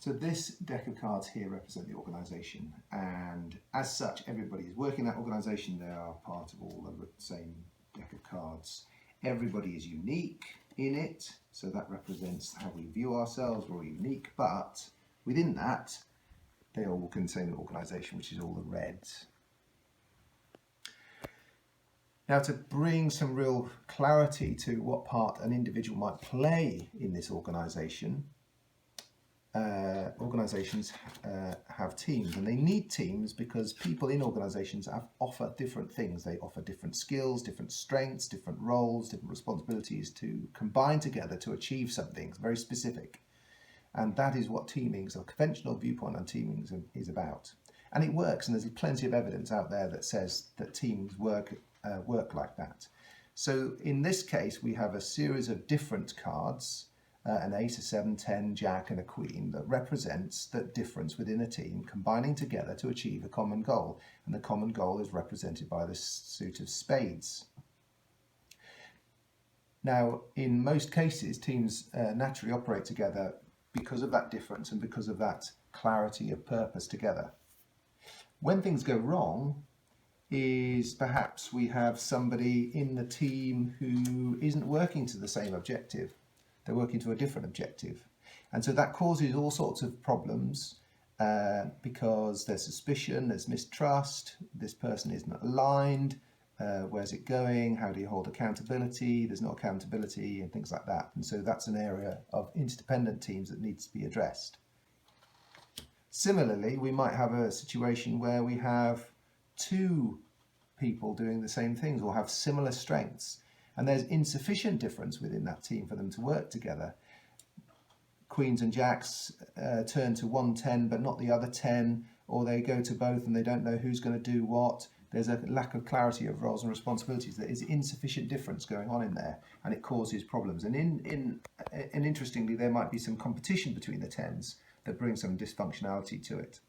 So this deck of cards here represent the organisation, and as such everybody is working that organisation. They are part of all the same deck of cards. Everybody is unique in it, so that represents how we view ourselves. We're all unique, but within that they all contain the organisation, which is all the reds. Now, to bring some real clarity to what part an individual might play in this organisation, organisations have teams, and they need teams because people in organisations offer different things. They offer different skills, different strengths, different roles, different responsibilities to combine together to achieve something very specific. And that is what teaming, so a conventional viewpoint on teaming is about. And it works, and there's plenty of evidence out there that says that teams work like that. So in this case, we have a series of different cards, an ace, a 7, 10, jack and a queen, that represents that difference within a team combining together to achieve a common goal. And the common goal is represented by the suit of spades. Now, in most cases, teams naturally operate together because of that difference and because of that clarity of purpose together. When things go wrong is perhaps we have somebody in the team who isn't working to the same objective. They're working to a different objective. And so that causes all sorts of problems because there's suspicion, there's mistrust, this person isn't aligned, where's it going, how do you hold accountability, there's no accountability and things like that. And so that's an area of interdependent teams that needs to be addressed. Similarly, we might have a situation where we have two people doing the same things or have similar strengths, and there's insufficient difference within that team for them to work together. Queens and jacks turn to one 10 but not the other 10, or they go to both and they don't know who's going to do what. There's a lack of clarity of roles and responsibilities. There is insufficient difference going on in there, and it causes problems. And interestingly, there might be some competition between the 10s that brings some dysfunctionality to it.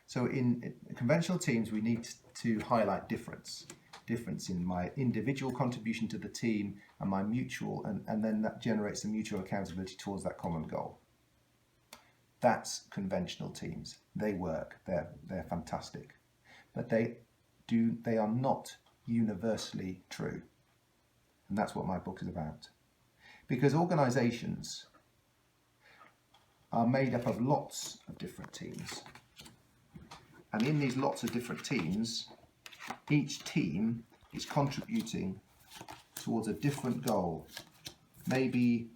So in conventional teams, we need to highlight difference in my individual contribution to the team and my mutual, and then that generates the mutual accountability towards that common goal. That's conventional teams. They work. They're fantastic, but they are not universally true, and that's what my book is about. Because organisations are made up of lots of different teams. And in these lots of different teams, each team is contributing towards a different goal. Maybe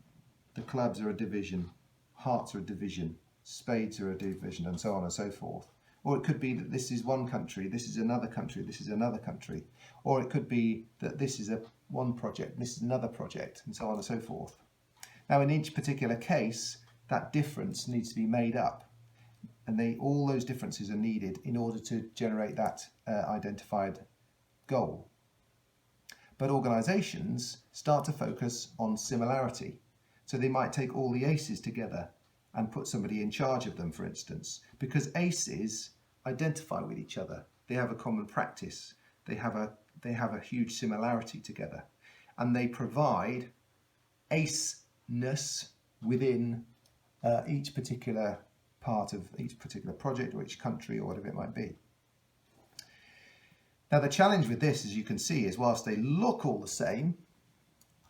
the clubs are a division, hearts are a division, spades are a division, and so on and so forth. Or it could be that this is one country, this is another country, this is another country. Or it could be that this is one project, this is another project, and so on and so forth. Now, in each particular case, that difference needs to be made up. And all those differences are needed in order to generate that identified goal. But organisations start to focus on similarity. So they might take all the aces together and put somebody in charge of them, for instance, because aces identify with each other. They have a common practice. They have a huge similarity together, and they provide aceness within each particular part of each particular project or each country or whatever it might be. Now, the challenge with this, as you can see, is whilst they look all the same,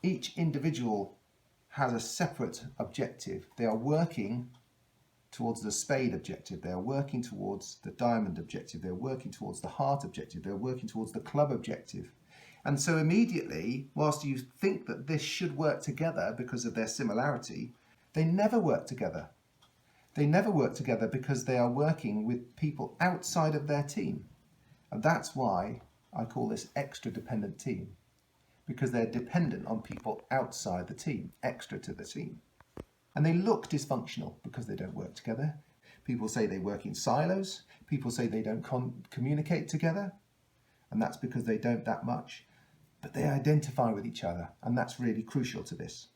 each individual has a separate objective. They are working towards the spade objective. They are working towards the diamond objective. They're working towards the heart objective. They're working towards the club objective. And so immediately, whilst you think that this should work together because of their similarity, they never work together. They never work together because they are working with people outside of their team. And that's why I call this extra dependent team, because they're dependent on people outside the team, extra to the team. And they look dysfunctional because they don't work together. People say they work in silos. People say they don't communicate together. And that's because they don't that much. But they identify with each other, and that's really crucial to this.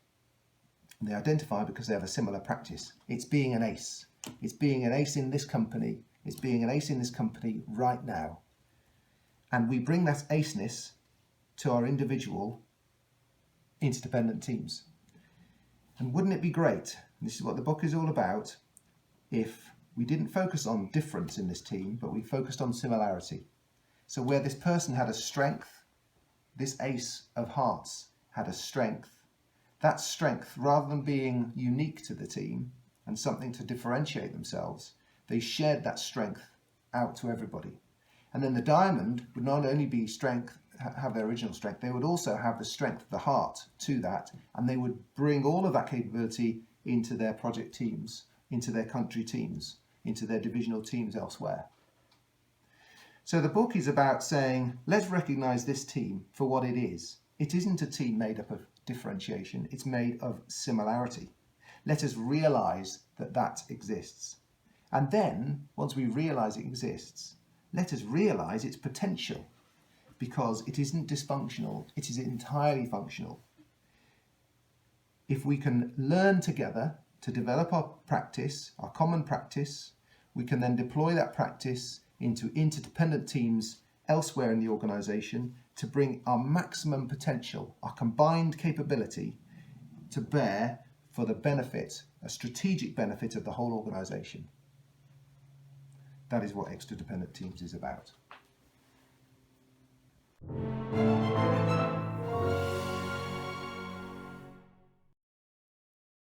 And they identify because they have a similar practice. It's being an ace. It's being an ace in this company. It's being an ace in this company right now. And we bring that aceness to our individual interdependent teams. And wouldn't it be great, and this is what the book is all about, if we didn't focus on difference in this team, but we focused on similarity. So where this person had a strength, this ace of hearts had a strength, that strength, rather than being unique to the team and something to differentiate themselves, they shared that strength out to everybody. And then the diamond would not only be strength, have their original strength, they would also have the strength of the heart to that, and they would bring all of that capability into their project teams, into their country teams, into their divisional teams elsewhere. So the book is about saying, let's recognize this team for what it is. It isn't a team made up of differentiation, it's made of similarity. Let us realize that that exists. And then, once we realize it exists, let us realize its potential, because it isn't dysfunctional, it is entirely functional. If we can learn together to develop our practice, our common practice, we can then deploy that practice into interdependent teams elsewhere in the organization to bring our maximum potential, our combined capability to bear for the benefit, a strategic benefit of the whole organization. That is what Extra Dependent Teams is about.